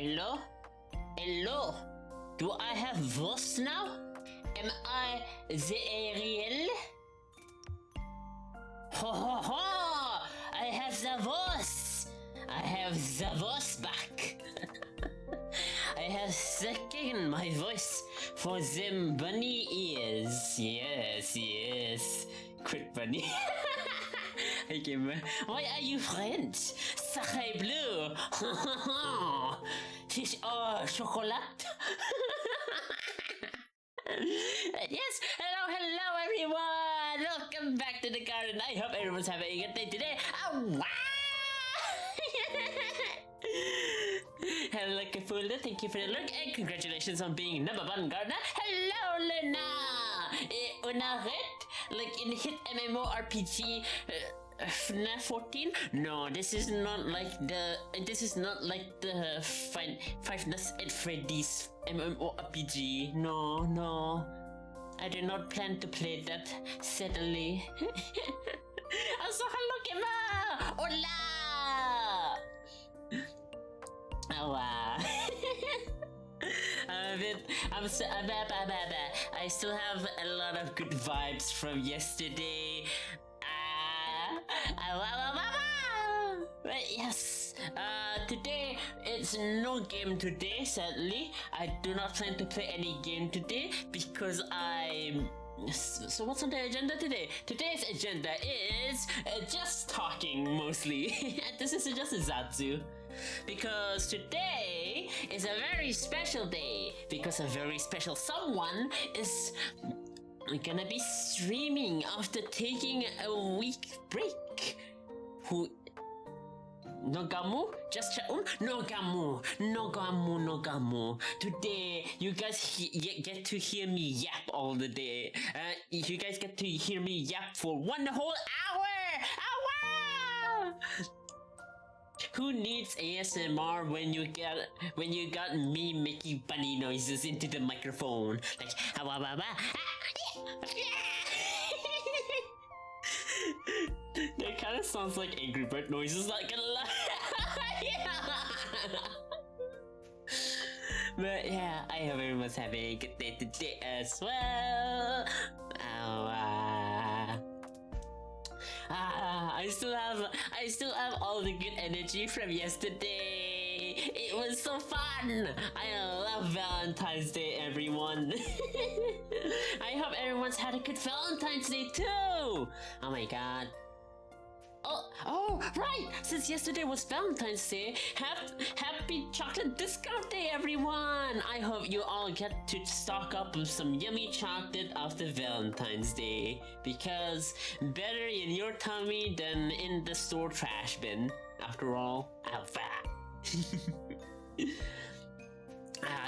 Hello? Hello? Do I have voice now? Am I the Ariel? Ho ho ho! I have the voice! I have the voice back! I have second my voice for them bunny ears. Yes, yes. Quick bunny. Okay, why are you French? Sacré bleu! Fish or chocolate? Yes, hello everyone! Welcome back to the garden. I hope everyone's having a good day today. Oh, wow! Hello, Kafula. Thank you for the look and congratulations on being #1 gardener. Hello, Luna! Una red? Like in hit MMORPG FNAF 14? No, this is not like the Five Nights at Freddy's MMORPG. No. I did not plan to play that, sadly. Also, hello, Kima! Hola! Oh, wow. I still have a lot of good vibes from yesterday. But yes, today it's no game today, sadly. I do not plan to play any game today because I'm... So what's on the agenda today? Today's agenda is just talking mostly. This is just a Zatsu. Because today is a very special day. Because a very special someone is gonna be streaming after taking a week break. Who... Nogamu? Just Nogamu. Today, you guys get to hear me yap all the day. You guys get to hear me yap for 1 whole hour! Who needs ASMR when you got me making bunny noises into the microphone? Like, that kind of sounds like Angry Bird noises, not gonna lie. But yeah, I hope everyone's having a good day today as well. I still have all the good energy from yesterday. It was so fun. I love Valentine's Day, everyone. I hope everyone's had a good Valentine's Day too. Oh my god. Oh, right! Since yesterday was Valentine's Day, happy chocolate discount day, everyone! I hope you all get to stock up on some yummy chocolate after Valentine's Day, because better in your tummy than in the store trash bin. After all, alpha.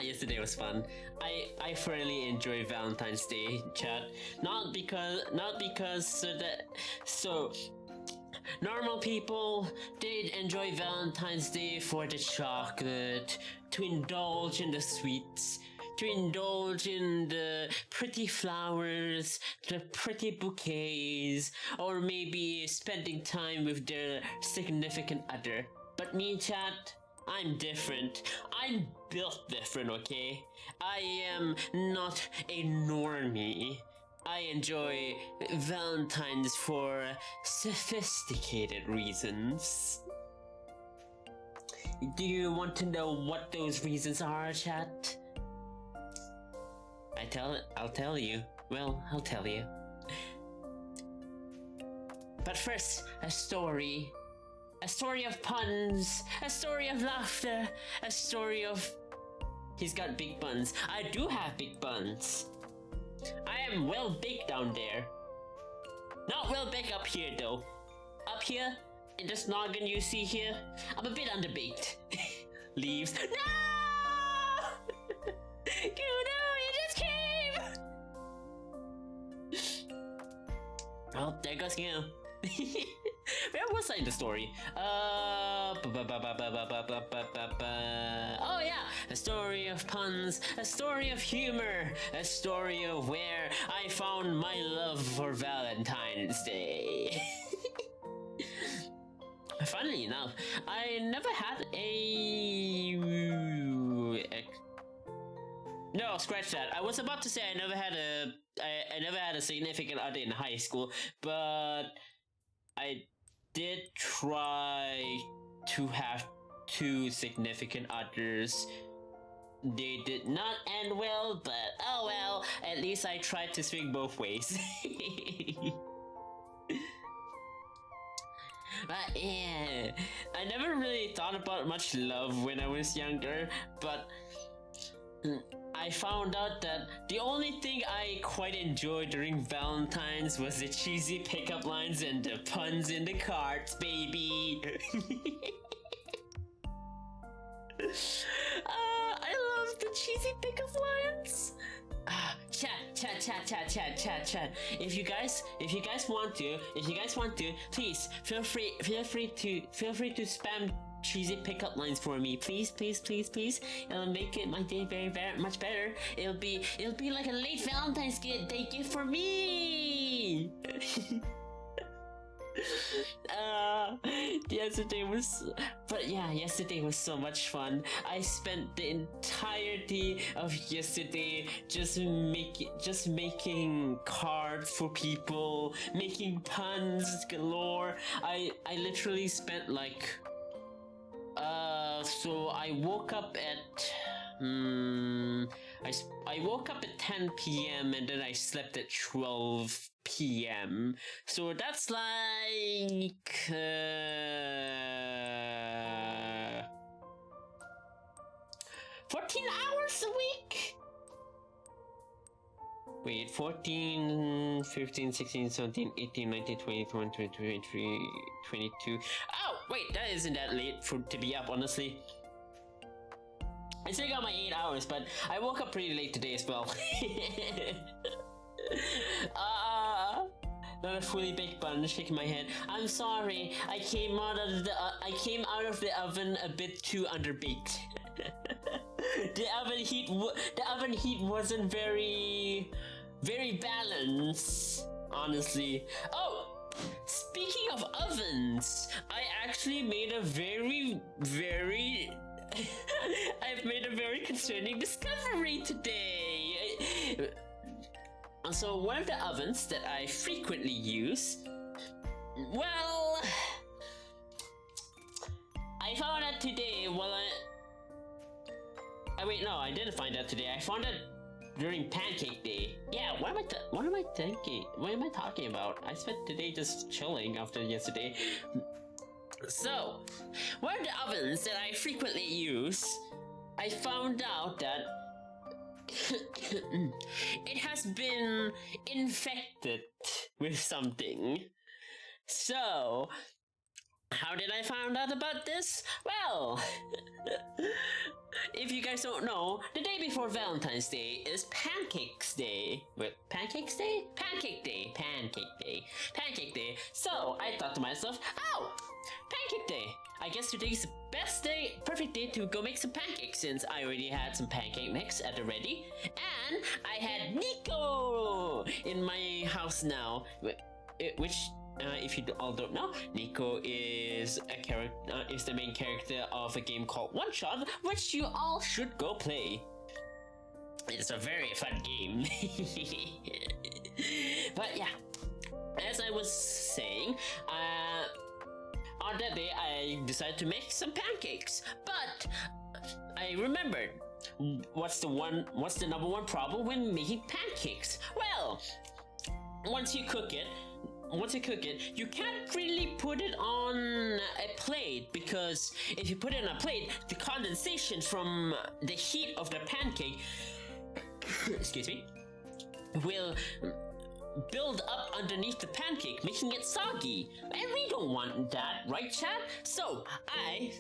Yesterday was fun. I thoroughly enjoyed Valentine's Day, chat. Not because normal people did enjoy Valentine's Day for the chocolate, to indulge in the sweets, to indulge in the pretty flowers, the pretty bouquets, or maybe spending time with their significant other. But me, chat, I'm different. I'm built different, okay? I am not a normie. I enjoy Valentine's for sophisticated reasons. Do you want to know what those reasons are, chat? I'll tell you. Well, I'll tell you. But first, a story. A story of puns. A story of laughter. A story of... He's got big buns. I do have big buns. I am well baked down there. Not well baked up here though. Up here, in this noggin you see here, I'm a bit underbaked. Leaves. No! Kudo, you just came! Oh, there goes you. Where was I in the story? Oh yeah, a story of puns, a story of humor, a story of where I found my love for Valentine's Day. Funnily enough, I never had a No, scratch that. I was about to say I never had a significant other in high school, but I did try to have two significant others. They did not end well, but oh well, at least I tried to swing both ways. But yeah, I never really thought about much love when I was younger, but I found out that the only thing I quite enjoyed during Valentine's was the cheesy pickup lines and the puns in the cards, baby. I love the cheesy pickup lines. Chat. If you guys want to, please feel free to spam cheesy pickup lines for me, please. It'll make it my day very, very much better. It'll be like a late Valentine's Day gift for me. Yesterday was so much fun. I spent the entirety of yesterday just making cards for people, making puns galore. I literally spent like so I woke up at I woke up at 10 p.m. and then I slept at 12 p.m. So that's like 14 hours a week. Wait, 14, 15, 16, 17, 18, 19, 20, 21, 22, 23, 22. Oh, wait, that isn't that late to be up, honestly. I still got my 8 hours, but I woke up pretty late today as well. Not a fully baked bun, shaking my head. I'm sorry, I came out of the oven a bit too underbaked. The oven heat wasn't very balanced, honestly. Oh, speaking of ovens, I actually made a I've made a very concerning discovery today. So one of the ovens that I frequently use, well, I found out today wait, no, I didn't find out today. I found out during Pancake Day. Yeah, what am I thinking? What am I talking about? I spent today just chilling after yesterday. So, one of the ovens that I frequently use, I found out that it has been infected with something. So, how did I find out about this? Well, if you guys don't know, the day before Valentine's Day is Pancakes Day. Wait, Pancakes Day? Pancake Day. So, I thought to myself, oh, Pancake Day. I guess today's the best day, perfect day to go make some pancakes since I already had some pancake mix at the ready. And I had Nico in my house now, which if you all don't know, Nico is is the main character of a game called One Shot, which you all should go play. It's a very fun game. But yeah, as I was saying, on that day I decided to make some pancakes, but I remembered what's the number one problem when making pancakes? Well, once you cook it, you can't really put it on a plate, because if you put it on a plate, the condensation from the heat of the pancake excuse me, will build up underneath the pancake, making it soggy. And we don't want that, right, chat? So I,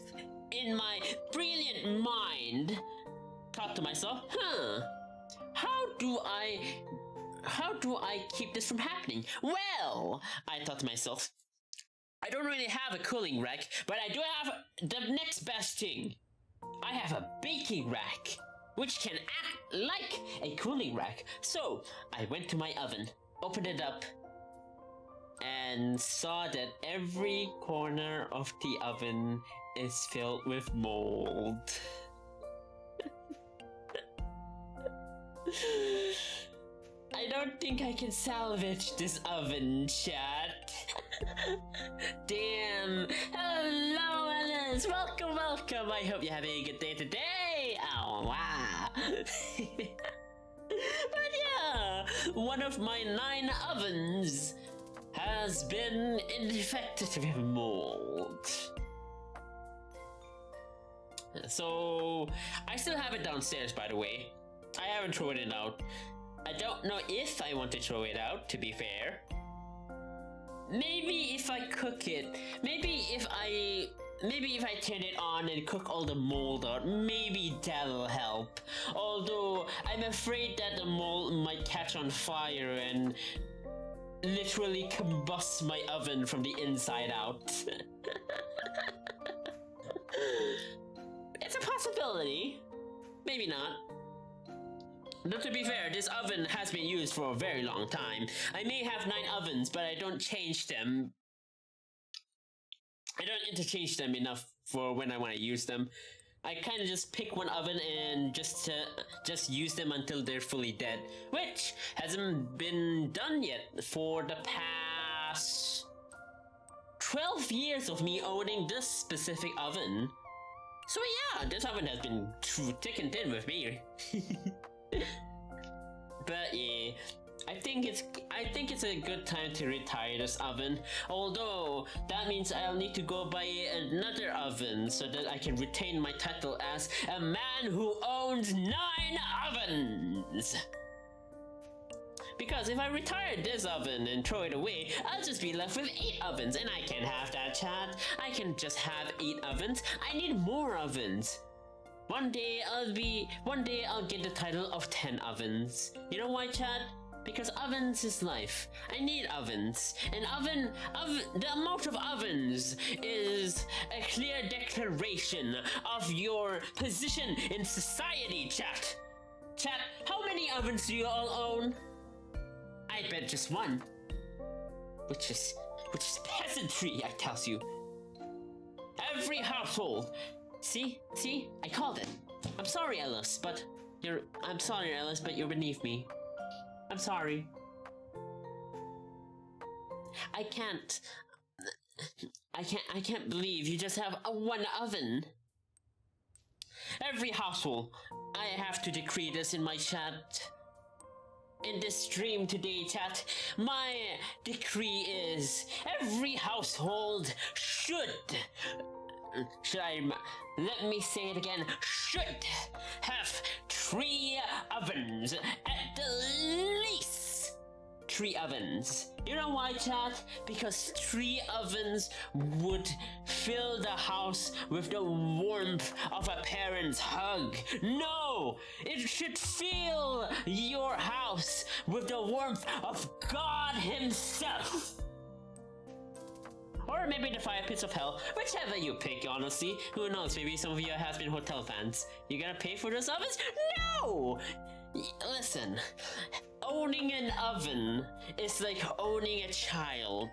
in my brilliant mind, thought to myself, how do I keep this from happening? Well, I thought to myself, I don't really have a cooling rack, but I do have the next best thing. I have a baking rack, which can act like a cooling rack. So I went to my oven, opened it up, and saw that every corner of the oven is filled with mold. I don't think I can salvage this oven, chat. Damn. Hello, Alice. Welcome, welcome. I hope you're having a good day today. Oh, wow. But yeah, one of my 9 ovens has been infected with mold. So, I still have it downstairs, by the way. I haven't thrown it out. I don't know if I want to throw it out, to be fair. Maybe if I cook it, maybe if I turn it on and cook all the mold out, maybe that'll help. Although, I'm afraid that the mold might catch on fire and literally combust my oven from the inside out. It's a possibility. Maybe not. But to be fair, this oven has been used for a very long time. I may have 9 ovens, but I don't change them. I don't interchange them enough for when I want to use them. I kind of just pick one oven and just use them until they're fully dead, which hasn't been done yet for the past 12 years of me owning this specific oven. So yeah, this oven has been through thick and thin with me. But yeah, I think it's a good time to retire this oven. Although that means I'll need to go buy another oven so that I can retain my title as a man who owns 9 ovens. Because if I retire this oven and throw it away, I'll just be left with 8 ovens, and I can't have that, chat. I can just have 8 ovens. I need more ovens. One day I'll get the title of 10 ovens. You know why, chat? Because ovens is life. I need ovens. And the amount of ovens is a clear declaration of your position in society, chat. Chat, how many ovens do you all own? I bet just one. Which is peasantry, I tells you. Every household. See, I called it. I'm sorry, Ellis, but you're beneath me. I'm sorry. I can't believe you just have one oven. Every household. I have to decree this in my chat. In this stream today, chat, my decree is every household let me say it again, should have 3 ovens, at the least 3 ovens. You know why, chat? Because 3 ovens would fill the house with the warmth of a parent's hug. No! It should fill your house with the warmth of God Himself! Or maybe the 5 pits of hell, whichever you pick, honestly. Who knows, maybe some of you have been hotel fans. You gonna pay for those ovens? No! Listen, owning an oven is like owning a child.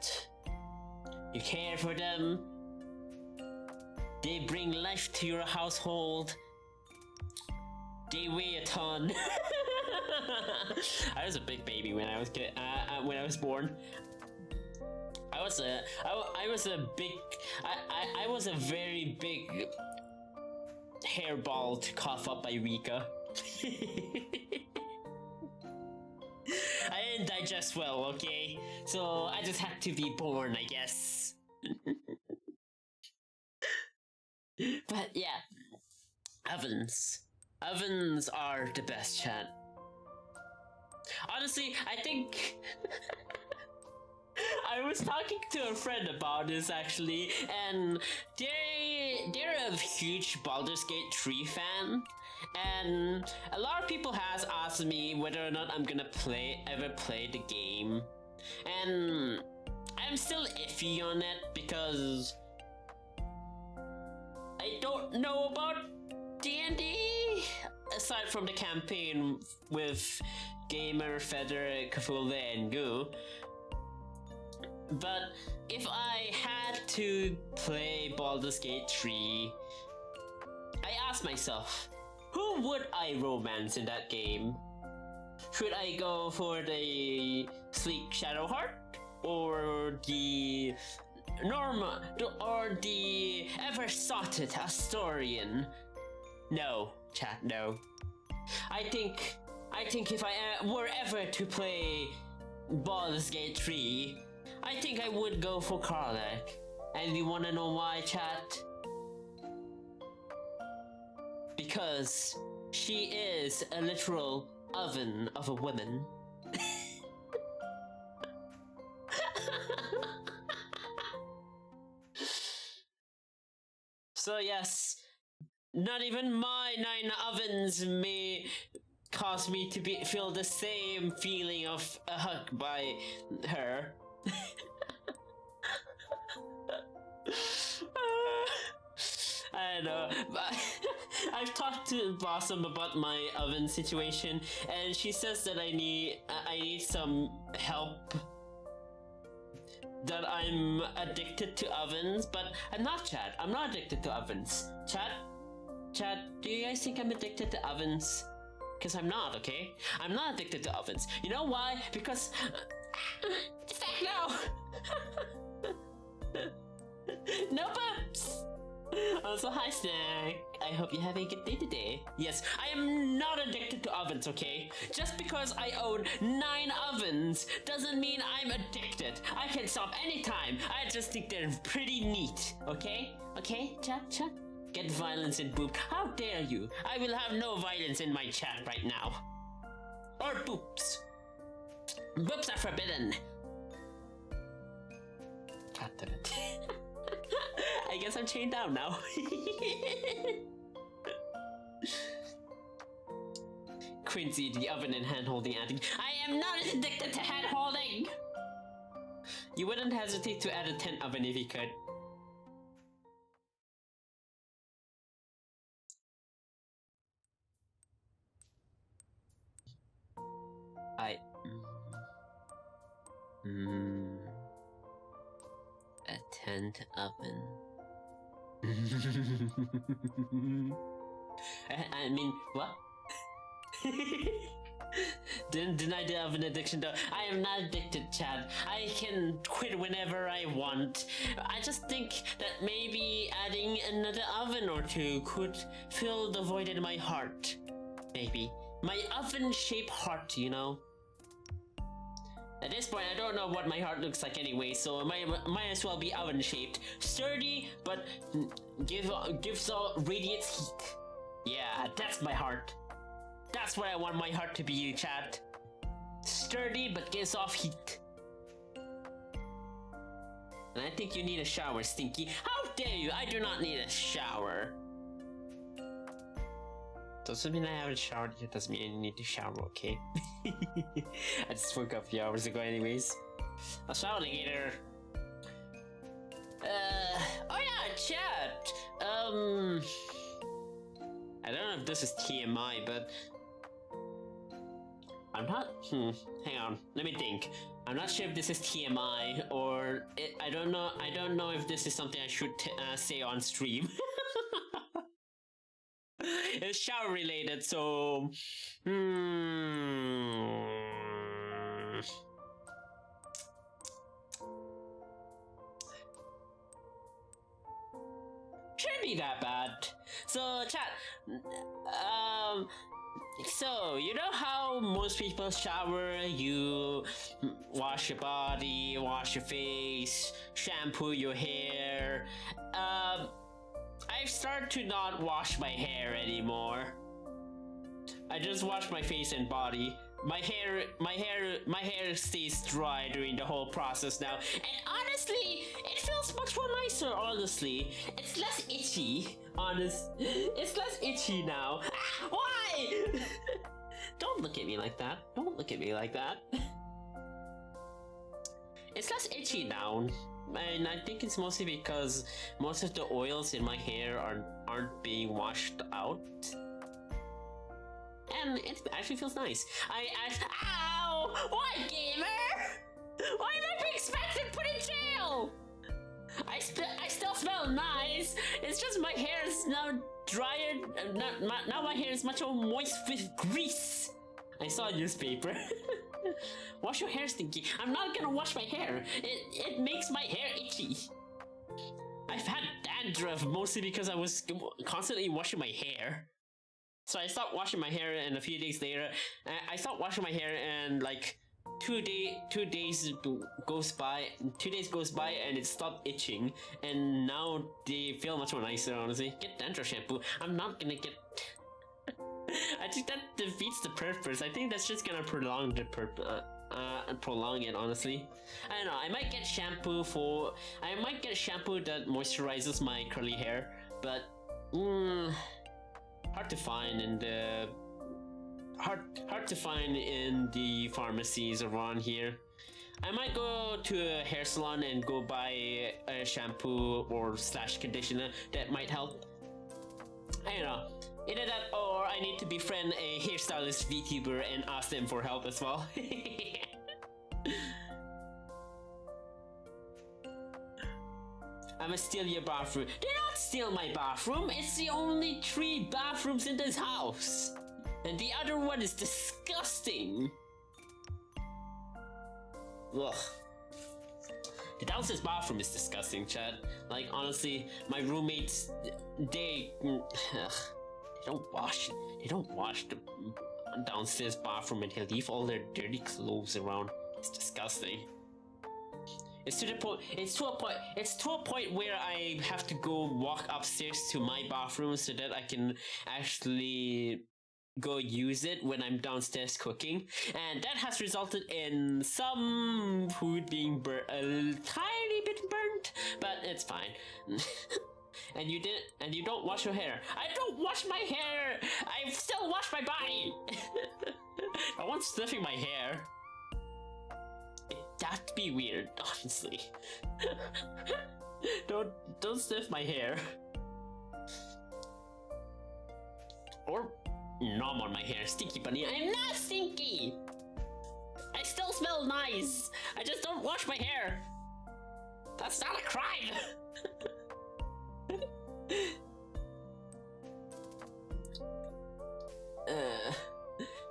You care for them. They bring life to your household. They weigh a ton. I was a big baby when I was born. I was a very big hairball to cough up by Rika. I didn't digest well, okay? So I just had to be born, I guess. But yeah, ovens. Ovens are the best, chat. Honestly, I think I was talking to a friend about this actually, and they're a huge Baldur's Gate 3 fan, and a lot of people has asked me whether or not I'm gonna ever play the game, and I'm still iffy on it because I don't know about D&D aside from the campaign with Gamer, Feather, Cthulhu, and Goo. But if I had to play Baldur's Gate 3, I asked myself, who would I romance in that game? Should I go for the sleek shadow heart, or the normal, or the ever-soughted Astorian? No, chat, no. I think if I were ever to play Baldur's Gate 3, I think I would go for Karlach. And you wanna know why, chat? Because she is a literal oven of a woman. So yes, not even my 9 ovens may cause me to feel the same feeling of a hug by her. I don't know, but I've talked to Blossom about my oven situation, and she says that I need some help. That I'm addicted to ovens, but I'm not, chat. I'm not addicted to ovens. Chat, do you guys think I'm addicted to ovens? Because I'm not, okay? I'm not addicted to ovens. You know why? Because... no! No bumps! Also, hi Snack. I hope you have a good day today. Yes, I am not addicted to ovens, okay? Just because I own 9 ovens doesn't mean I'm addicted. I can stop anytime. I just think they're pretty neat, okay? Okay, chat? Get violence in boop. How dare you? I will have no violence in my chat right now. Or boops. Boops are forbidden. God damn it. I guess I'm chained down now. Quincy, the oven and hand-holding addict. I am not addicted to hand-holding! You wouldn't hesitate to add a tent oven if you could. A tent oven. I mean, what? Deny the oven addiction though. I am not addicted, Chad. I can quit whenever I want. I just think that maybe adding another oven or two could fill the void in my heart. Maybe. My oven-shaped heart, you know? At this point, I don't know what my heart looks like anyway, so it might as well be oven-shaped. Sturdy, but gives off radiant heat. Yeah, that's my heart. That's what I want my heart to be, you chat. Sturdy, but gives off heat. And I think you need a shower, Stinky. How dare you? I do not need a shower. Doesn't mean I haven't showered yet, doesn't mean I need to shower, okay? I just woke up a few hours ago anyways. I'll shower later. Oh yeah, chat! I don't know if this is TMI, but... I'm not... hang on, let me think. I'm not sure if this is TMI, or... I don't know if this is something I should say on stream. It's shower related, so... Shouldn't be that bad. So, chat, so, you know how most people shower, you wash your body, wash your face, shampoo your hair, I've started to not wash my hair anymore. I just wash my face and body. My hair stays dry during the whole process now. And honestly, it feels much more nicer, honestly. It's less itchy, it's less itchy now. Ah, why? Don't look at me like that. Don't look at me like that. It's less itchy now. And I think it's mostly because most of the oils in my hair aren't being washed out. And it actually feels nice. Ow! Why, gamer? Why am I being smacked and put in jail? I still smell nice. It's just my hair is now drier. Now my hair is much more moist with grease. I saw a newspaper. Wash your hair, Stinky. I'm not gonna wash my hair. It makes my hair itchy. I've had dandruff mostly because I was constantly washing my hair. So I stopped washing my hair, and a few days later, I stopped washing my hair, and like 2 days goes by, and it stopped itching, and now they feel much more nicer. Honestly, get dandruff shampoo. I'm not gonna get. I think that defeats the purpose. I think that's just gonna prolong the prolong it. Honestly, I don't know. I might get shampoo that moisturizes my curly hair, but hard to find in the hard to find in the pharmacies around here. I might go to a hair salon and go buy a shampoo or / conditioner that might help. I don't know. Either that, or I need to befriend a hairstylist VTuber and ask them for help as well. I'ma steal your bathroom. Do not steal my bathroom. It's the only 3 bathrooms in this house, and the other one is disgusting. Ugh. The downstairs bathroom is disgusting, Chad. Like, honestly, my roommates, they don't wash the downstairs bathroom, and they leave all their dirty clothes around. It's disgusting. It's to a point where I have to go walk upstairs to my bathroom so that I can actually go use it when I'm downstairs cooking, and that has resulted in some food being a tiny bit burnt, but it's fine. And you don't wash your hair. I don't wash my hair. I still wash my body. I want sniffing my hair. That'd be weird, honestly. Don't sniff my hair. Or nom on my hair, Stinky Bunny. I'm not stinky. I still smell nice. I just don't wash my hair. That's not a crime.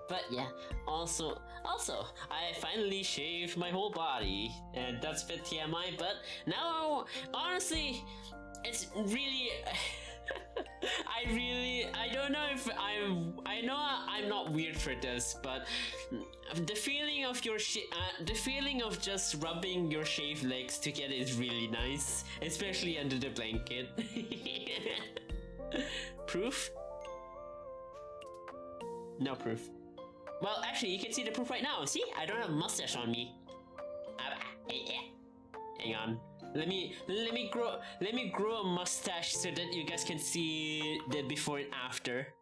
But yeah, also, I finally shaved my whole body, and that's a bit TMI, but now, honestly, it's really, I don't know if I know I'm not weird for this, but the feeling of the feeling of just rubbing your shaved legs together is really nice, especially under the blanket. Proof? No proof. Well, actually, you can see the proof right now. See, I don't have a mustache on me. Hang on. Let me grow a mustache so that you guys can see the before and after.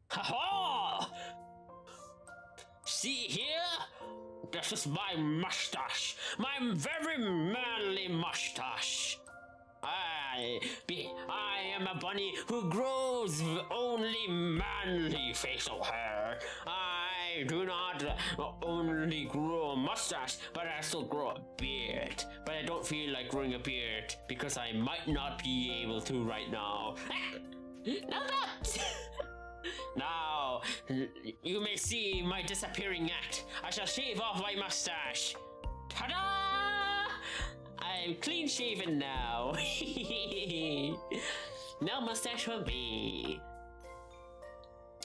Ha-ha! See here? This is my mustache. My very manly mustache. I am a bunny who grows only manly facial hair. I do not only grow a mustache, but I still grow a beard. But I don't feel like growing a beard because I might not be able to right now. Now that! Now, you may see my disappearing act. I shall shave off my mustache. Ta-da! I'm clean shaven now. No mustache for me.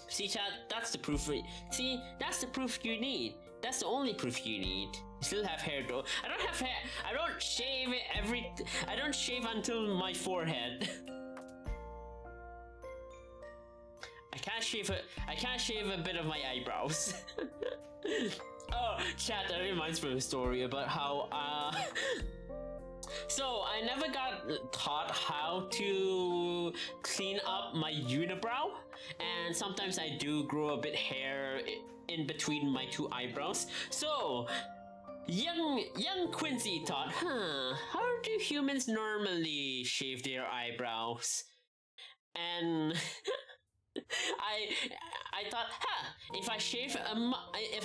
See, chat, that's the proof. See, that's the proof you need. That's the only proof you need. You still have hair though. I don't have hair. I don't shave it I don't shave until my forehead. I can't shave a bit of my eyebrows. Oh, chat, that reminds me of a story about how so I never got taught how to clean up my unibrow, and sometimes I do grow a bit hair in between my 2 eyebrows. So young Quincy thought, how do humans normally shave their eyebrows? And I I thought, if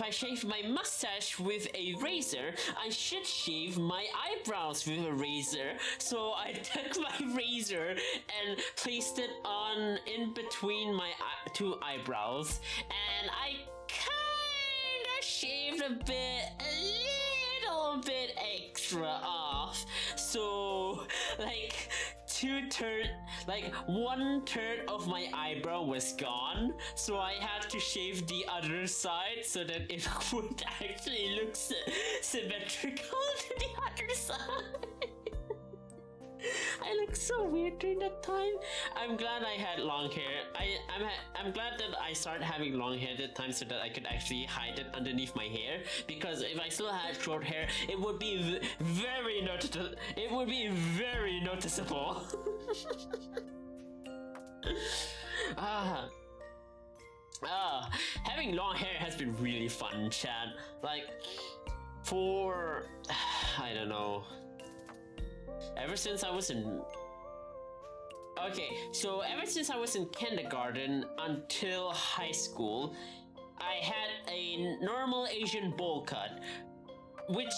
I shave my mustache with a razor, I should shave my eyebrows with a razor. So I took my razor and placed it on in between my two eyebrows, and I kind of shaved a little bit extra off. So like one third of my eyebrow was gone, so I had to shave the other side so that it would actually look symmetrical to the other side. I look so weird during that time. I'm glad I had long hair. I'm glad that I started having long hair that time so that I could actually hide it underneath my hair. Because if I still had short hair, it would be very noticeable. It would be very noticeable. Having long hair has been really fun, Chad. Like, for I don't know. Ever since I was in kindergarten until high school, I had a normal Asian bowl cut, which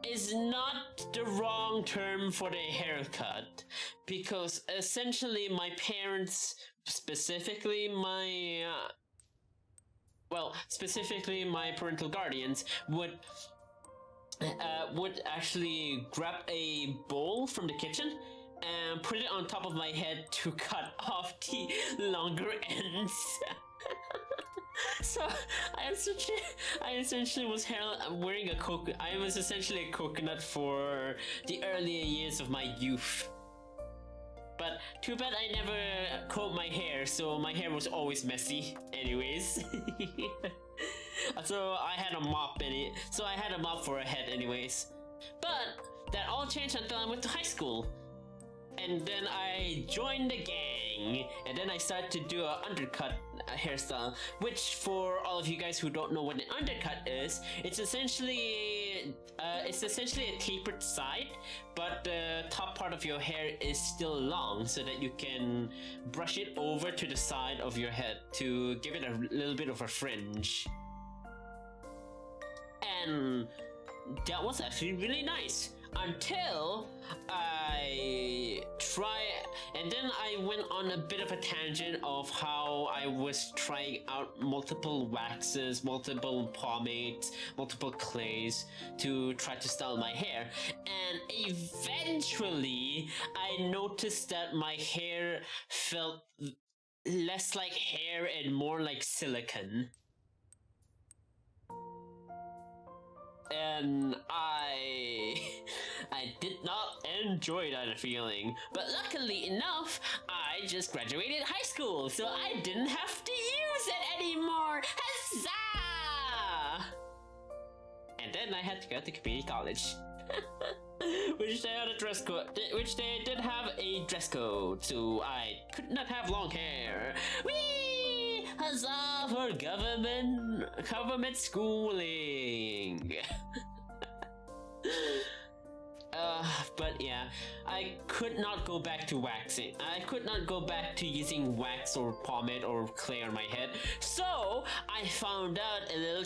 is not the wrong term for the haircut, because essentially my parents, specifically my parental guardians, would actually grab a bowl from the kitchen and put it on top of my head to cut off the longer ends. So I essentially was wearing I was essentially a coconut for the earlier years of my youth. But too bad I never combed my hair, so my hair was always messy anyways. So I had a mop for a head anyways. But that all changed until I went to high school. And then I joined the gang, and then I started to do an undercut hairstyle, which for all of you guys who don't know what an undercut is, it's essentially a tapered side, but the top part of your hair is still long, so that you can brush it over to the side of your head to give it a little bit of a fringe. And that was actually really nice until then I went on a bit of a tangent of how I was trying out multiple waxes, multiple pomades, multiple clays to try to style my hair, and eventually I noticed that my hair felt less like hair and more like silicone. And I did not enjoy that feeling, but luckily enough, I just graduated high school, so I didn't have to use it anymore. Huzzah! And then I had to go to community college, which they had a dress code. Which they did have a dress code, so I could not have long hair. Whee! Huzzah for government schooling. But yeah, I could not go back to waxing. I could not go back to using wax or pomade or clay on my head. So I found out a little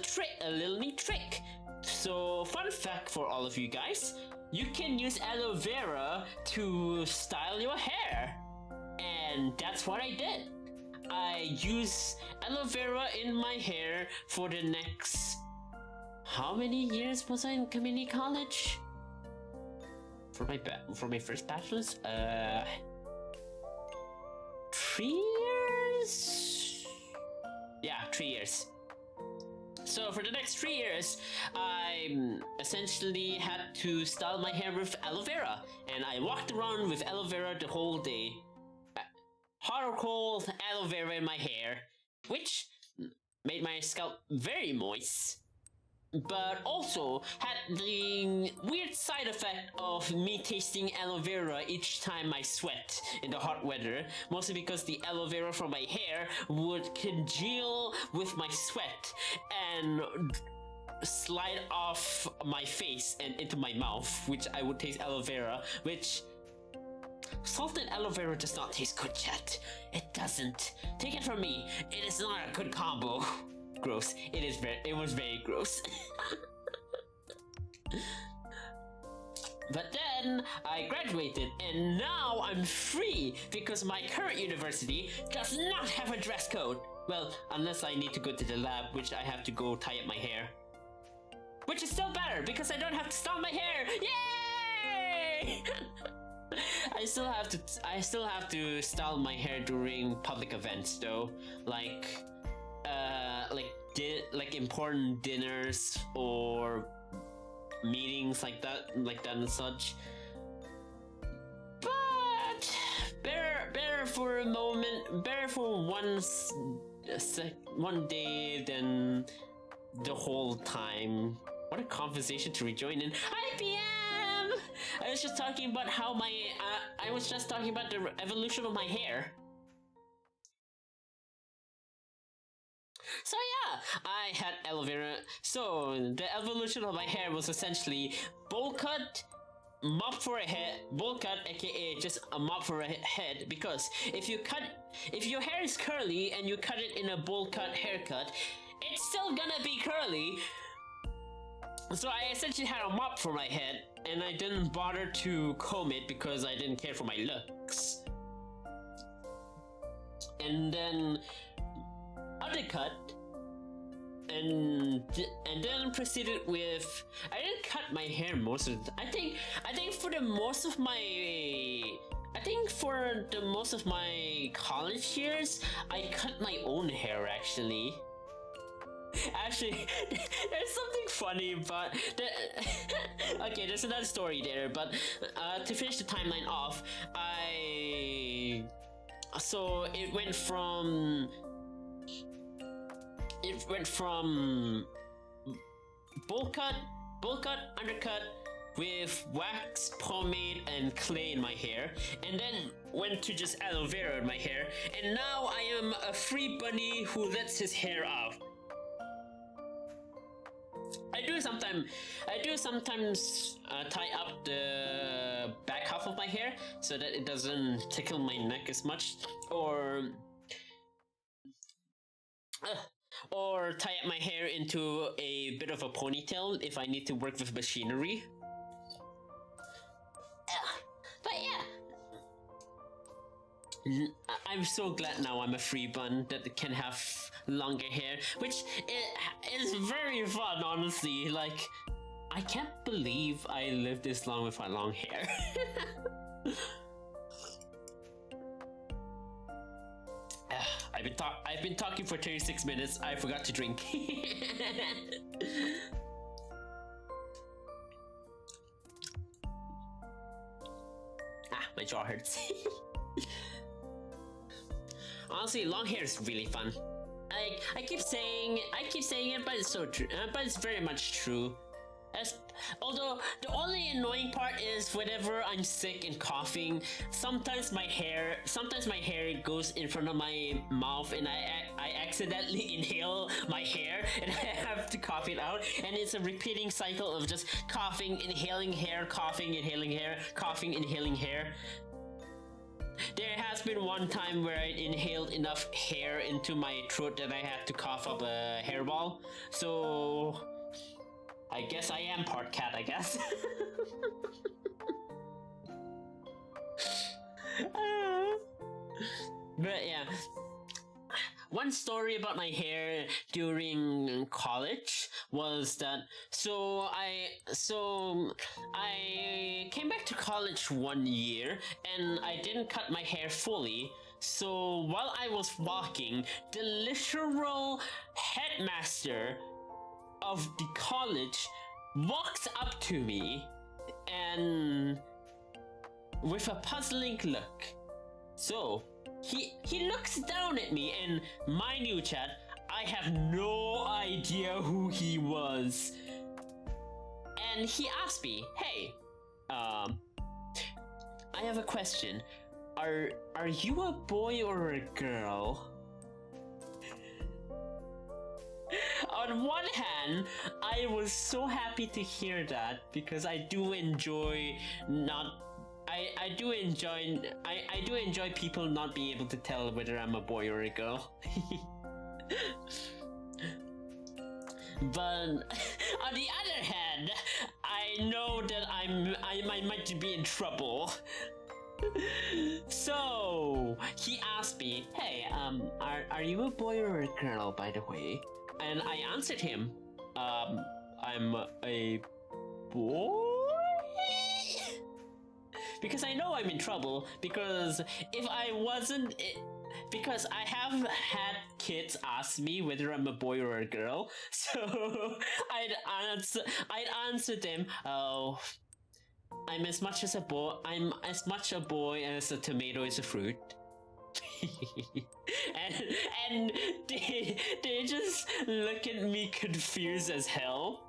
neat trick. So fun fact for all of you guys, you can use aloe vera to style your hair. And that's what I did. I used aloe vera in my hair for the next... How many years was I in community college? For my first bachelor's? 3 years? Yeah, 3 years. So for the next 3 years, I essentially had to style my hair with aloe vera. And I walked around with aloe vera the whole day. Hot or cold, aloe vera in my hair, which made my scalp very moist, but also had the weird side effect of me tasting aloe vera each time I sweat in the hot weather, mostly because the aloe vera from my hair would congeal with my sweat and slide off my face and into my mouth, which I would taste aloe vera, which salted aloe vera does not taste good yet. It doesn't. Take it from me. It is not a good combo. Gross. It was very gross. But then I graduated and now I'm free because my current university does not have a dress code. Well, unless I need to go to the lab, which I have to go tie up my hair. Which is still better because I don't have to style my hair. Yay! I still have to style my hair during public events though, like important dinners or meetings like that and such. But better for a moment, better for one day than the whole time. What a conversation to rejoin in. Hi PM! I was just talking about how I was just talking about the evolution of my hair. So yeah, I had aloe vera. So the evolution of my hair was essentially bowl cut, mop for a head, bowl cut, aka just a mop for a head. Because if your hair is curly and you cut it in a bowl cut haircut, it's still gonna be curly. So I essentially had a mop for my head, and I didn't bother to comb it because I didn't care for my looks. And then undercut, and then proceeded with. I didn't cut my hair most of the. I think for the most of my college years, I cut my own hair actually. Actually, there's something funny, but okay, there's another story there. But to finish the timeline off, so it went from bowl cut, undercut with wax, pomade, and clay in my hair, and then went to just aloe vera in my hair, and now I am a free bunny who lets his hair out. I do sometimes tie up the back half of my hair so that it doesn't tickle my neck as much, or tie up my hair into a bit of a ponytail if I need to work with machinery. But yeah, I'm so glad now I'm a free bun that can have longer hair, which is very fun, honestly. Like, I can't believe I lived this long with my long hair. I've been talking for 36 minutes. I forgot to drink. My jaw hurts. Honestly, long hair is really fun. I keep saying it, but it's so true. But it's very much true. Although the only annoying part is whenever I'm sick and coughing, sometimes my hair goes in front of my mouth, and I accidentally inhale my hair, and I have to cough it out, and it's a repeating cycle of just coughing, inhaling hair, coughing, inhaling hair, coughing, inhaling hair. There has been one time where I inhaled enough hair into my throat that I had to cough up a hairball. So I guess I am part cat, I guess. But yeah, one story about my hair during college was that I came back to college one year and I didn't cut my hair fully. So while I was walking, the literal headmaster of the college walks up to me and with a puzzling look. So he looks down at me, and mind you, chat, I have no idea who he was. And he asked me, "Hey, I have a question. Are you a boy or a girl?" On one hand, I was so happy to hear that because I do enjoy I do enjoy people not being able to tell whether I'm a boy or a girl. But on the other hand, I know that I might be in trouble. So he asked me, "Hey, are you a boy or a girl, by the way?" And I answered him, "I'm a boy." Because I know I'm in trouble, because if I wasn't, because I have had kids ask me whether I'm a boy or a girl, so I'd answer them, "Oh, I'm as much as a boy. I'm as much a boy as a tomato is a fruit." and they just look at me confused as hell.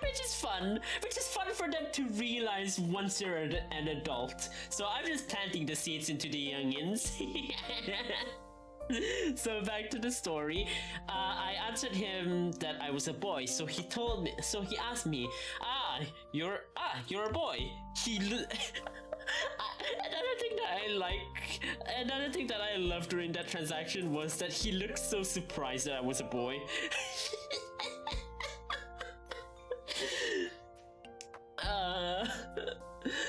Which is fun for them to realize once they're an adult. So I'm just planting the seeds into the youngins. So back to the story. I answered him that I was a boy. So he asked me, you're a boy." Another thing that I loved during that transaction was that he looked so surprised that I was a boy.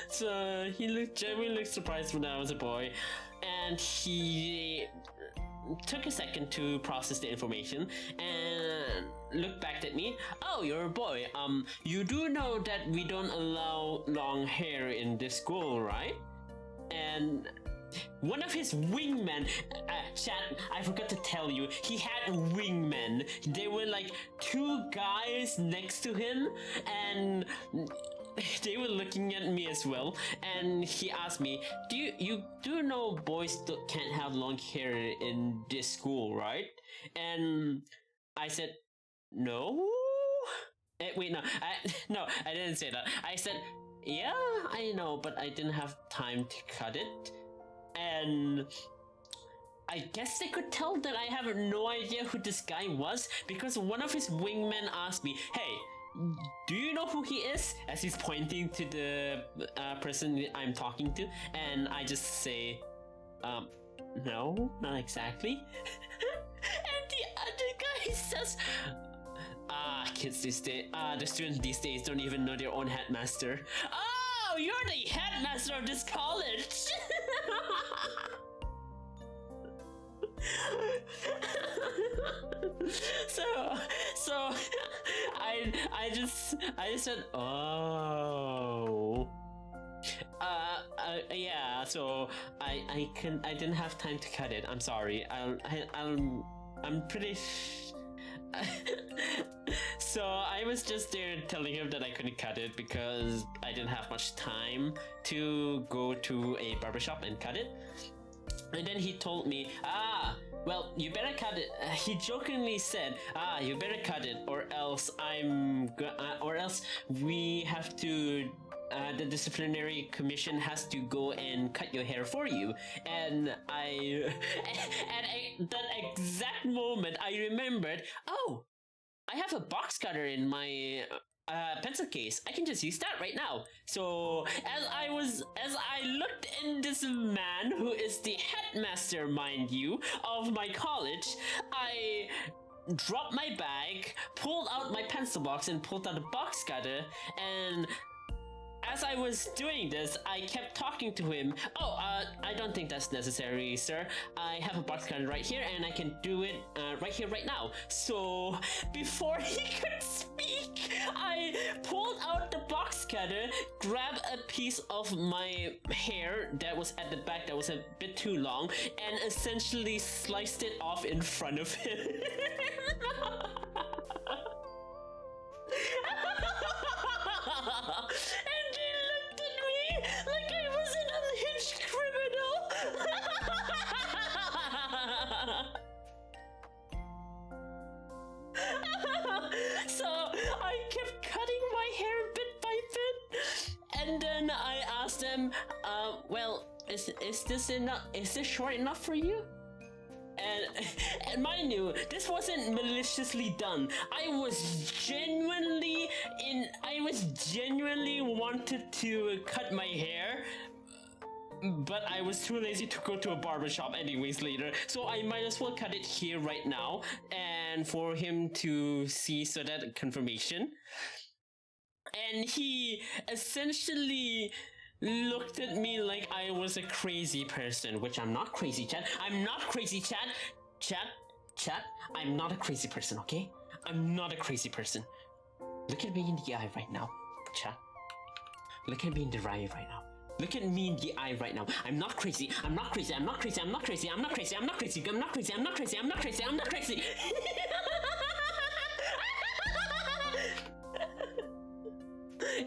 So he genuinely looked surprised when I was a boy, and he took a second to process the information and looked back at me. "Oh, you're a boy. You do know that we don't allow long hair in this school, right?" And one of his wingmen, chat, I forgot to tell you, he had wingmen. They were like two guys next to him, and they were looking at me as well. And he asked me, you do know boys can't have long hair in this school, right?" And I said, "No." Wait, no, I didn't say that. I said, "Yeah, I know, but I didn't have time to cut it." And I guess they could tell that I have no idea who this guy was, because one of his wingmen asked me, "Hey, do you know who he is?" as he's pointing to the person I'm talking to. And I just say, "No, not exactly." And the other guy says, "Kids these days, the students these days don't even know their own headmaster." "Oh, you're the headmaster of this college!" So I just said, "Oh, yeah." So I didn't have time to cut it. I'm sorry. I'm pretty. So I was just there telling him that I couldn't cut it because I didn't have much time to go to a barbershop and cut it. And then he told me, "Well, you better cut it." He jokingly said, "You better cut it, or else or else we have to. The disciplinary commission has to go and cut your hair for you." And at that exact moment, I remembered, "Oh, I have a box cutter in my pencil case. I can just use that right now." So as I looked in this man, who is the headmaster, mind you, of my college, I dropped my bag, pulled out my pencil box, and pulled out a box cutter. And as I was doing this, I kept talking to him. "Oh, I don't think that's necessary, sir. I have a box cutter right here, and I can do it right here, right now." So before he could speak, I pulled out the box cutter, grabbed a piece of my hair that was at the back that was a bit too long, and essentially sliced it off in front of him. And he looked at me like I was an unhinged criminal. So I kept cutting my hair bit by bit, and then I asked him, "Well, is this enough? Is this short enough for you?" And mind you, this wasn't maliciously done. I was genuinely I was genuinely wanted to cut my hair, but I was too lazy to go to a barbershop anyways later, so I might as well cut it here right now and for him to see, so that confirmation. And he essentially looked at me like I was a crazy person, which I'm not crazy, Chad. I'm not crazy, Chad. Chad, I'm not a crazy person, okay? I'm not a crazy person. Look at me in the eye right now, Chad. Look at me in the eye right now. Look at me in the eye right now. I'm not crazy. I'm not crazy. I'm not crazy. I'm not crazy. I'm not crazy. I'm not crazy. I'm not crazy. I'm not crazy. I'm not crazy. I'm not crazy.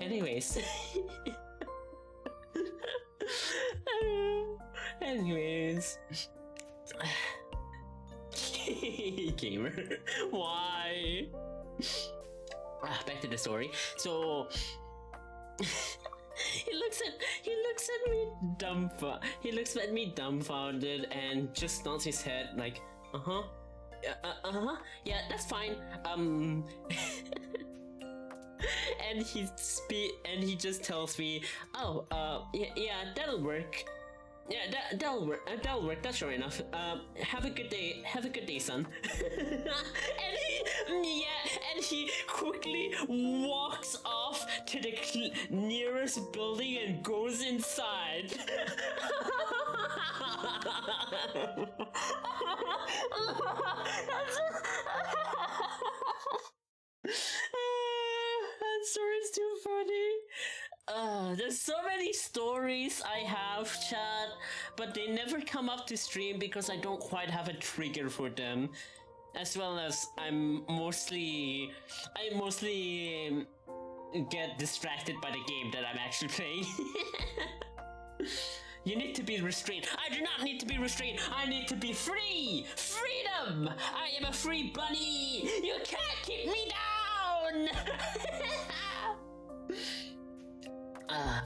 Anyways. Anyways. Gamer. Why? Back to the story. So he looks at me dumbfounded and just nods his head like, yeah, that's fine. And he just tells me, oh, yeah, that'll work. Yeah, that'll work. That's sure enough. Have a good day, son. and he quickly walks off to the nearest building and goes inside. That story's too funny. There's so many stories I have, chat, but they never come up to stream because I don't quite have a trigger for them. As well as I mostly get distracted by the game that I'm actually playing. You need to be restrained. I do not need to be restrained. I need to be free. Freedom. I am a free bunny. You can't keep me down.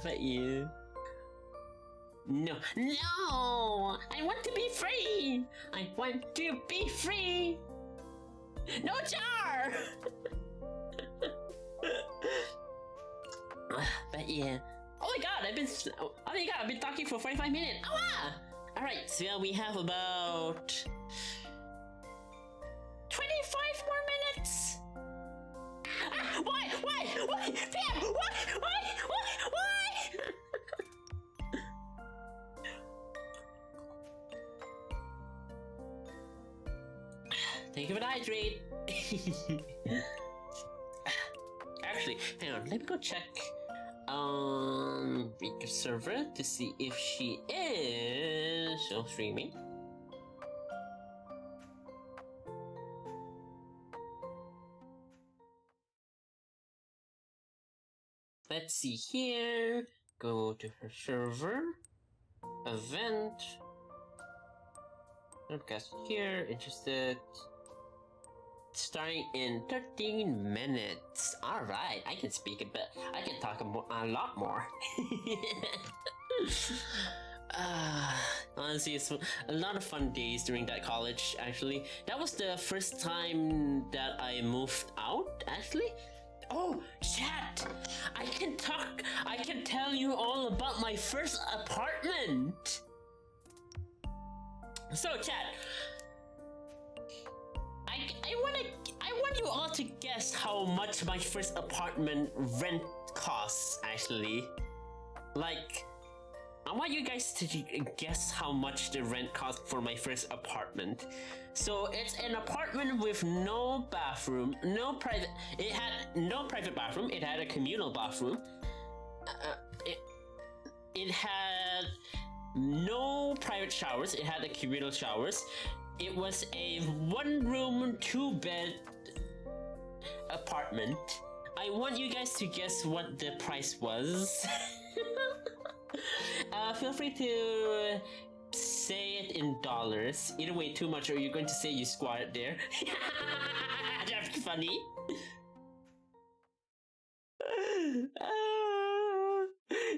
But you. No. I want to be free. I want to be free. No jar. But yeah. Oh my god, I've been talking for 45 minutes. Alright, so we have about 25 more minutes. Why? Damn, why? Take it hydrate. Actually, hang on, let me go check Rika server to see if she is still streaming. Let's see here. Go to her server. Event. Broadcast here. Interested. Starting in 13 minutes. Alright, I can speak a bit. I can talk a lot more. Honestly, it's a lot of fun days during that college, actually. That was the first time that I moved out, actually. Oh, chat! I can tell you all about my first apartment! So, chat, I want you all to guess how much my first apartment rent costs, actually. Like, I want you guys to guess how much the rent cost for my first apartment. So it's an apartment with no bathroom, it had no private bathroom, it had a communal bathroom. It had no private showers, it had a communal showers. It was a 1-room, 2-bed apartment. I want you guys to guess what the price was. Feel free to say it in dollars. Either way, too much, or you're going to say you squatted there. That's funny.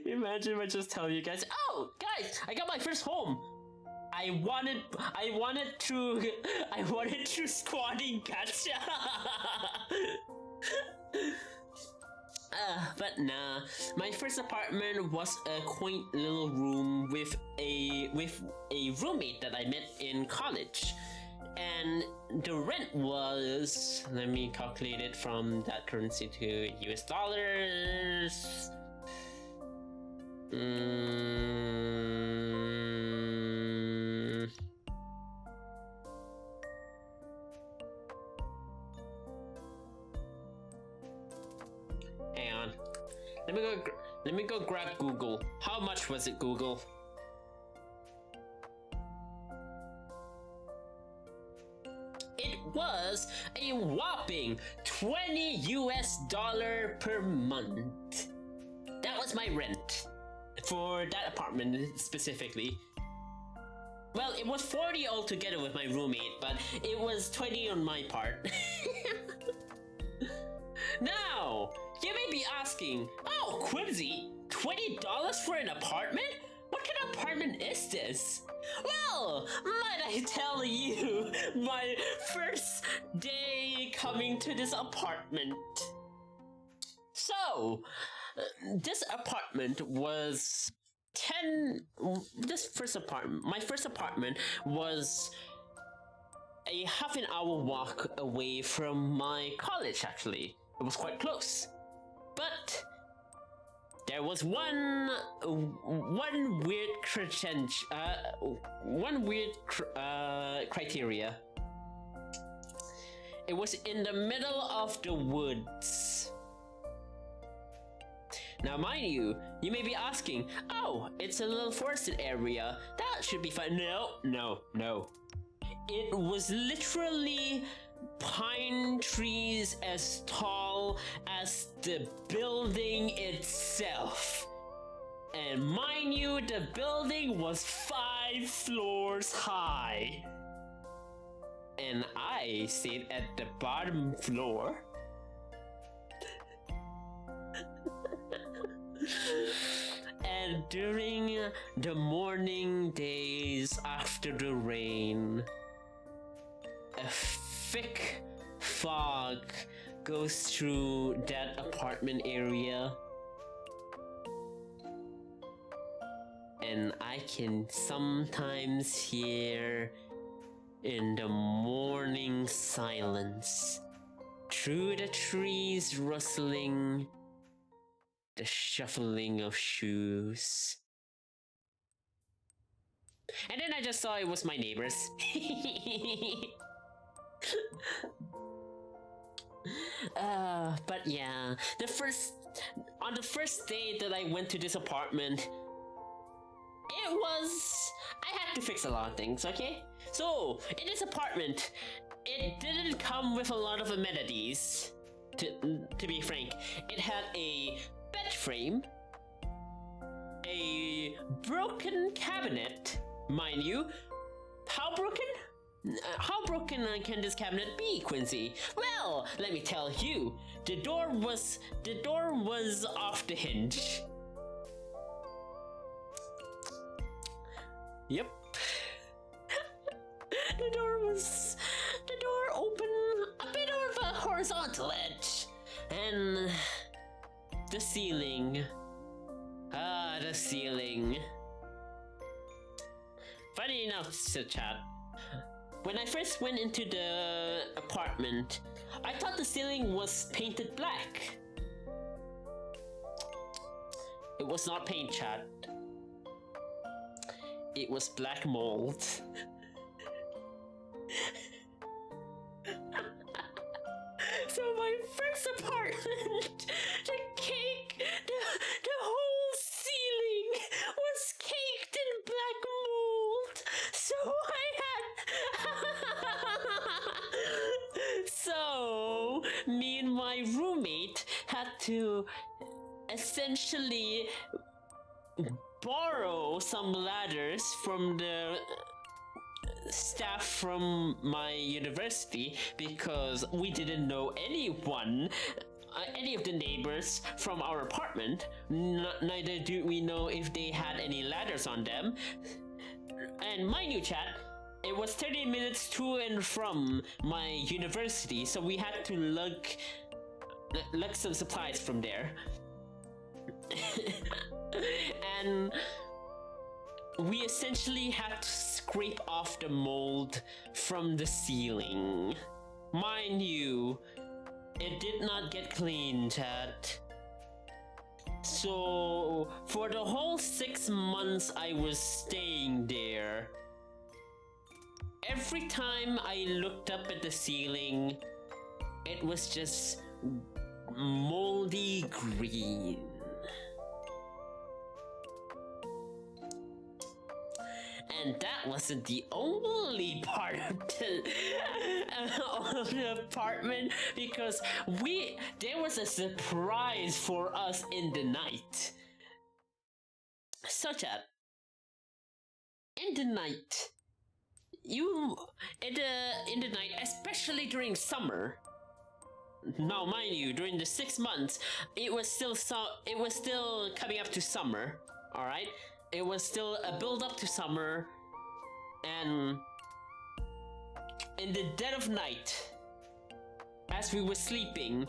Imagine if I just tell you guys, oh, guys, I got my first home. I wanted through squatting gacha. But nah, my first apartment was a quaint little room with a roommate that I met in college. And the rent was, let me calculate it from that currency to US dollars. Hang on. Let me go grab Google. How much was it, Google? It was a whopping $20 US per month. That was my rent for that apartment specifically. Well, it was 40 altogether with my roommate, but it was 20 on my part. Now, you may be asking, oh, Quincy, $20 for an apartment? What kind of apartment is this? Well, might I tell you, my first day coming to this apartment. So, this apartment was my first apartment was a half an hour walk away from my college, actually. It was quite close. But there was one weird criteria. It was in the middle of the woods. Now, mind you, you may be asking, oh, it's a little forested area. That should be fine. No. It was literally pine trees as tall as the building itself. And mind you, the building was 5 floors high. And I stayed at the bottom floor. And during the morning days after the rain, a thick fog goes through that apartment area, and I can sometimes hear in the morning silence, through the trees rustling, the shuffling of shoes. And then I just saw it was my neighbors. But yeah, on the first day that I went to this apartment, I had to fix a lot of things, okay? So, in this apartment, it didn't come with a lot of amenities, to be frank. It had a bed frame, a broken cabinet, mind you. How broken? How broken can this cabinet be, Quincy? Well, let me tell you, the door was off the hinge. Yep. The door opened a bit of a horizontal edge, and the ceiling. The ceiling. Funny enough, chat. When I first went into the apartment, I thought the ceiling was painted black. It was not paint, chat. It was black mold. So my first apartment, the whole ceiling was caked in black mold. So So me and my roommate had to essentially borrow some ladders from the staff from my university because we didn't know anyone, any of the neighbors from our apartment. Neither do we know if they had any ladders on them. And mind you, chat, it was 30 minutes to and from my university, so we had to lug like some supplies from there. And we essentially had to scrape off the mold from the ceiling. Mind you, it did not get cleaned, Chad. So, for the whole 6 months I was staying there, every time I looked up at the ceiling, it was just moldy green. And that wasn't the only part of the apartment, because there was a surprise for us in the night. Such that in the night, in the night, especially during summer. Now, mind you, during the 6 months, it was still coming up to summer. All right. It was still a build up to summer, and in the dead of night, as we were sleeping,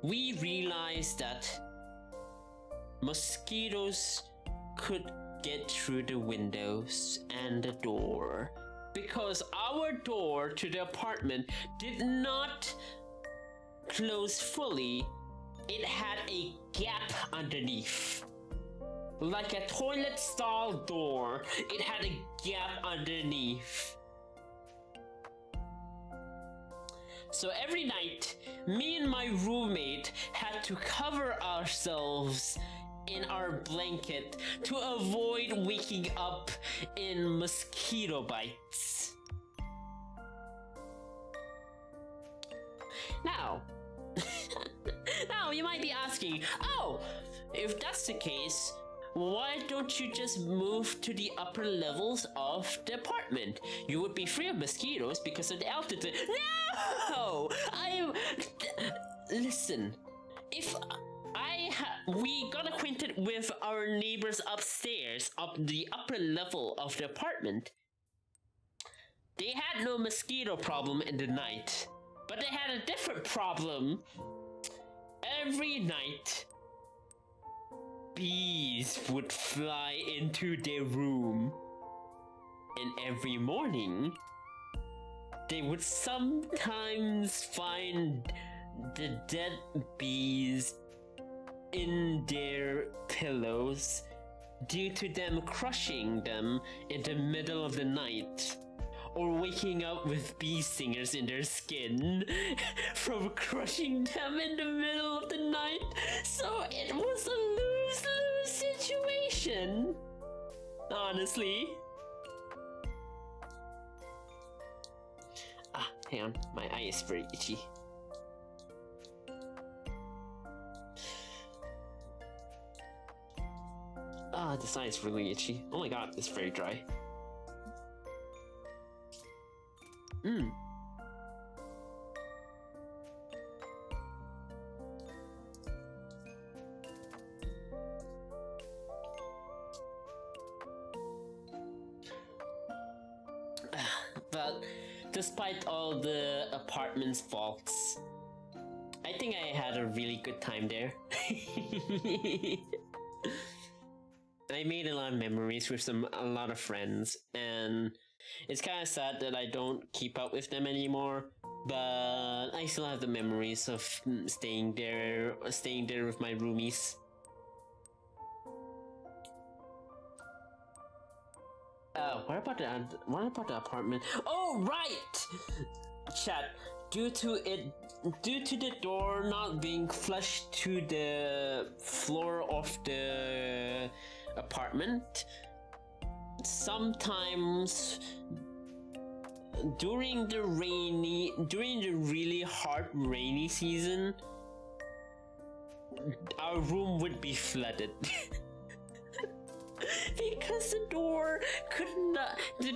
we realized that mosquitoes could get through the windows and the door, because our door to the apartment did not close fully. It had a gap underneath. Like a toilet stall door, it had a gap underneath. So every night, me and my roommate had to cover ourselves in our blanket to avoid waking up in mosquito bites. Now, you might be asking, oh, if that's the case, why don't you just move to the upper levels of the apartment? You would be free of mosquitoes because of the altitude. No! Listen, if we got acquainted with our neighbors upstairs of the upper level of the apartment, they had no mosquito problem in the night, but they had a different problem. Every night, bees would fly into their room, and every morning they would sometimes find the dead bees in their pillows due to them crushing them in the middle of the night, or waking up with bee stingers in their skin from crushing them in the middle of the night. So it was a lose-lose situation, honestly. Hang on, my eye is very itchy. This eye is really itchy. Oh my god, it's very dry. But despite all the apartment's faults, I think I had a really good time there. I made a lot of memories with a lot of friends, and it's kind of sad that I don't keep up with them anymore, but I still have the memories of staying there with my roomies. What about the apartment? Oh, right! Chat, due to the door not being flush to the floor of the apartment, sometimes during the really hard rainy season, our room would be flooded. Because the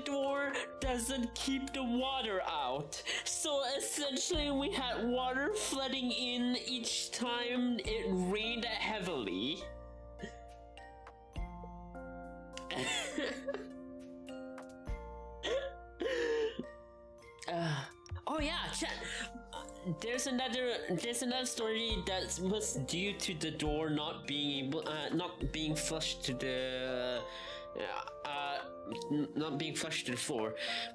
door doesn't keep the water out. So essentially we had water flooding in each time it rained heavily. Oh yeah, chat. there's another story that was due to the door not being flushed to the not being flushed to the floor.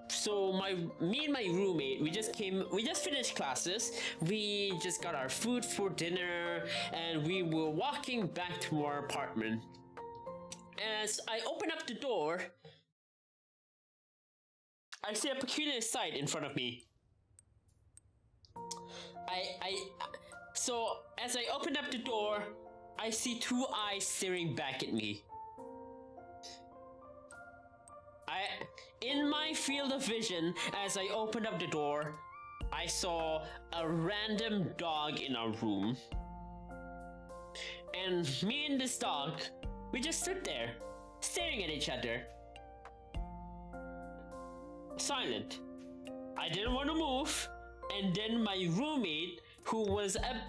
So me and my roommate, we just finished classes. We just got our food for dinner, and we were walking back to our apartment. As I open up the door, I see a peculiar sight in front of me. So as I open up the door, I see two eyes staring back at me. In my field of vision, as I opened up the door, I saw a random dog in our room. And me and this dog, we just stood there, staring at each other. Silent. I didn't want to move, and then my roommate, who was a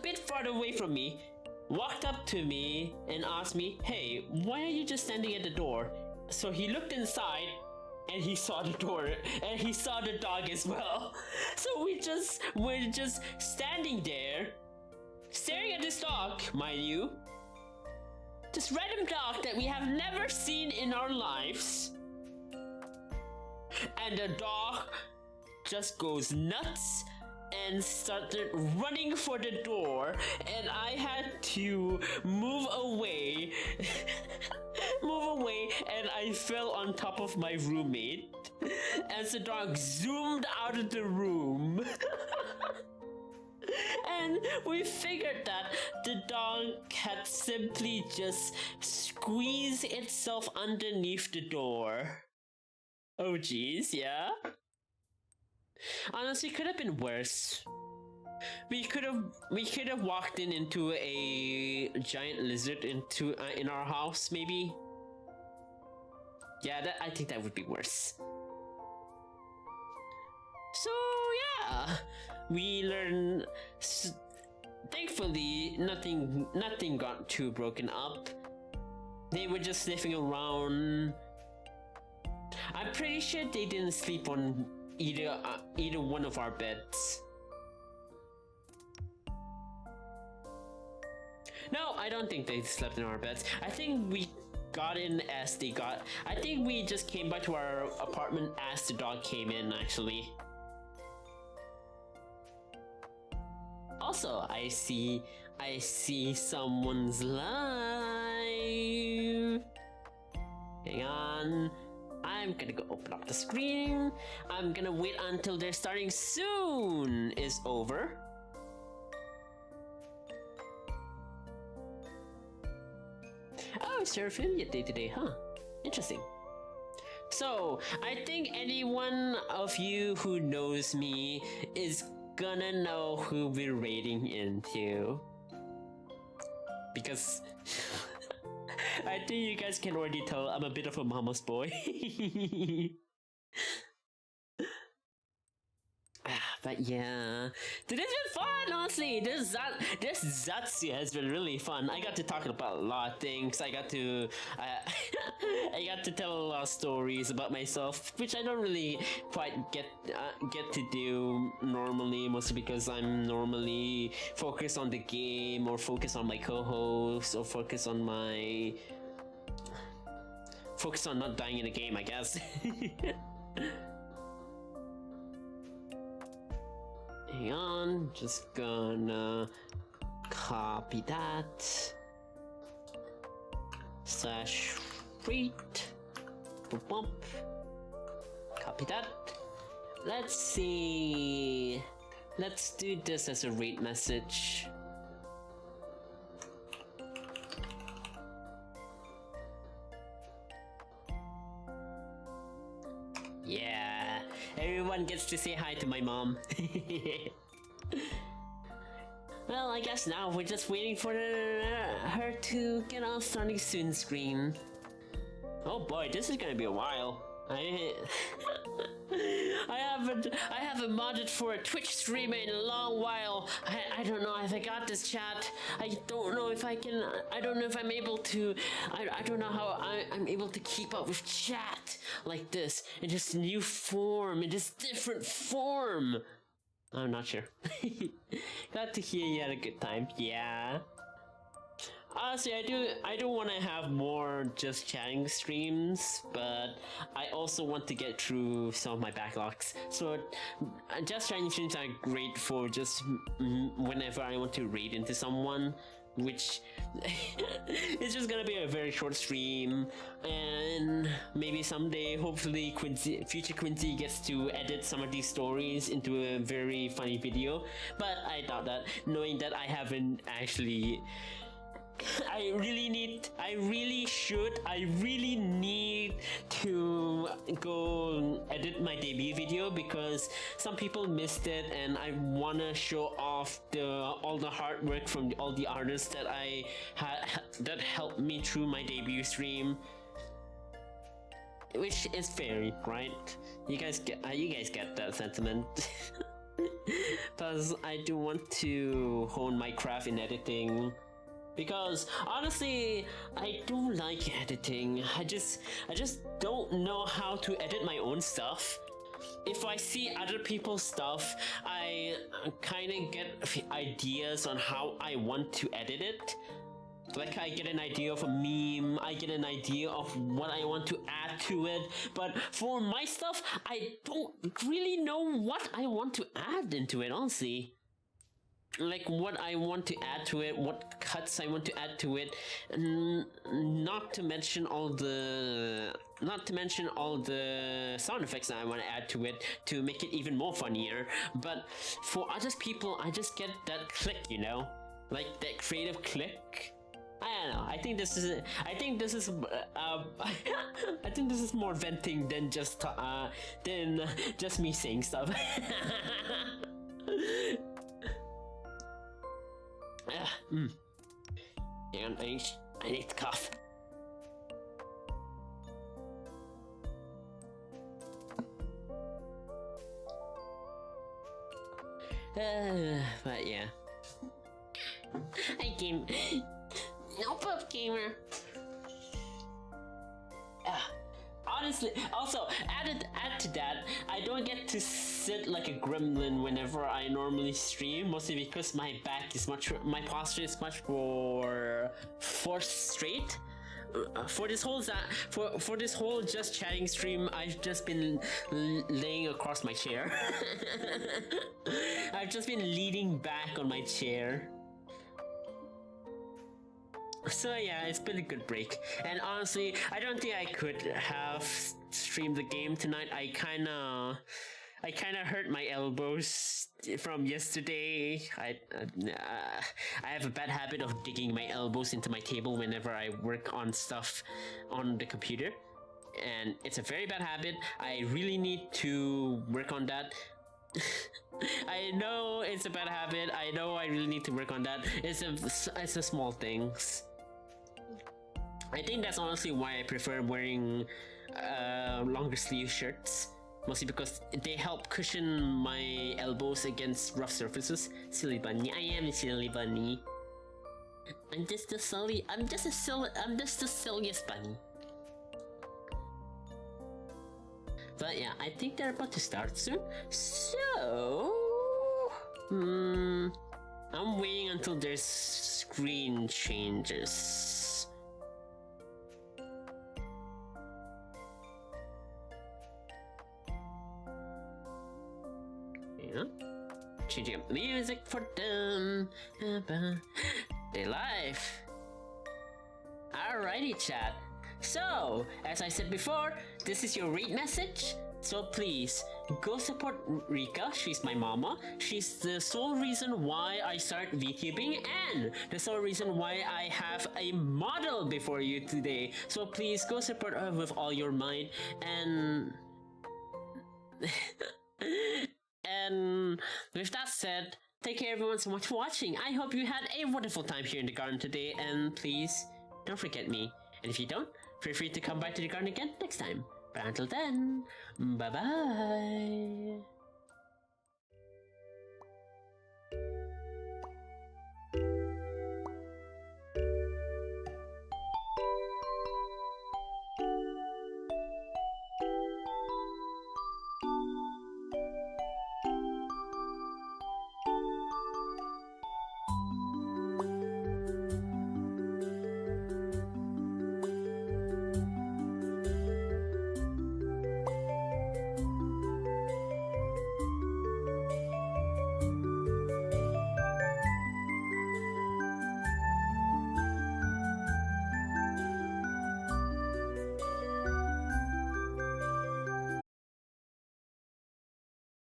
bit farther away from me, walked up to me and asked me, "Hey, why are you just standing at the door?" So he looked inside, and he saw the door, and he saw the dog as well. So we're just standing there, staring at this dog, mind you. This random dog that we have never seen in our lives. And the dog just goes nuts and started running for the door, and I had to move away and I fell on top of my roommate as the dog zoomed out of the room. And we figured that the dog had simply just squeezed itself underneath the door. Oh geez, yeah? Honestly, could have been worse. We could have walked into a giant lizard in our house, maybe. Yeah, I think that would be worse. So yeah, we learned. Thankfully, nothing got too broken up. They were just sniffing around. I'm pretty sure they didn't sleep on either one of our beds. No, I don't think they slept in our beds. I think we got in as they got. I think we just came back to our apartment as the dog came in, actually. Also, I see someone's live. Hang on. I'm gonna go open up the screen. I'm gonna wait until they're starting soon is over. Oh, it's your affiliate day today, huh? Interesting. So, I think any one of you who knows me is gonna know who we're raiding into. Because I think you guys can already tell I'm a bit of a mama's boy. But yeah, today's been fun, honestly. This Zatsu has been really fun. I got to talk about a lot of things. I got to tell a lot of stories about myself, which I don't really quite get to do normally, mostly because I'm normally focused on the game, or focused on my co-host, or focused on not dying in the game, I guess. Hang on, just gonna copy that. /read. Bump. Copy that. Let's see. Let's do this as a read message. Yeah, everyone gets to say hi to my mom. Well, I guess now we're just waiting for her to get on starting soon screen. Oh boy, this is gonna be a while. I haven't modded for a Twitch streamer in a long while. I don't know if I got this, chat. I don't know if I can. I don't know if I'm able to. I don't know how I'm able to keep up with chat like this in this new form, in this different form. I'm not sure. Glad to hear you had a good time. Yeah. Honestly, I do want to have more just chatting streams, but I also want to get through some of my backlogs. So just chatting streams are great for just whenever I want to raid into someone, which it's just gonna be a very short stream, and maybe someday, hopefully, future Quincy gets to edit some of these stories into a very funny video. But I doubt that, knowing that I haven't actually. I really need to go edit my debut video because some people missed it, and I wanna show off all the hard work from all the artists that I that helped me through my debut stream, which is fair, right? You guys get that sentiment. Plus, I do want to hone my craft in editing. Because honestly, I do like editing. I just don't know how to edit my own stuff. If I see other people's stuff, I kind of get ideas on how I want to edit it. Like, I get an idea of a meme, I get an idea of what I want to add to it, but for my stuff, I don't really know what I want to add into it, honestly. Like, what I want to add to it, what cuts I want to add to it, not to mention all the sound effects that I want to add to it to make it even more funnier. But for other people, I just get that click, you know, like that creative click. I don't know. I think this is I think this is more venting than just me saying stuff. And I need to cough. But yeah. Hi, game. No pup gamer. Honestly, also add to that, I don't get to sit like a gremlin whenever I normally stream, mostly because my posture is much more forced straight. For this whole just chatting stream, I've just been laying across my chair. I've just been leaning back on my chair. So yeah, it's been a good break, and honestly, I don't think I could have streamed the game tonight. I kinda hurt my elbows from yesterday. I have a bad habit of digging my elbows into my table whenever I work on stuff on the computer, and it's a very bad habit. I really need to work on that. I know it's a bad habit. I know I really need to work on that. It's a small things. I think that's honestly why I prefer wearing longer sleeve shirts, mostly because they help cushion my elbows against rough surfaces. Silly bunny, I am a silly bunny. I'm just the silliest bunny. But yeah, I think they're about to start soon. So I'm waiting until their screen changes. Yeah. Changing up the music for them. They live. Alrighty, chat. So, as I said before, this is your read message. So please, go support Rika. She's my mama. She's the sole reason why I start VTubing and the sole reason why I have a model before you today. So please go support her with all your might, and and with that said, thank you everyone so much for watching. I hope you had a wonderful time here in the garden today, and please don't forget me. And if you don't, feel free to come back to the garden again next time. But until then, bye bye.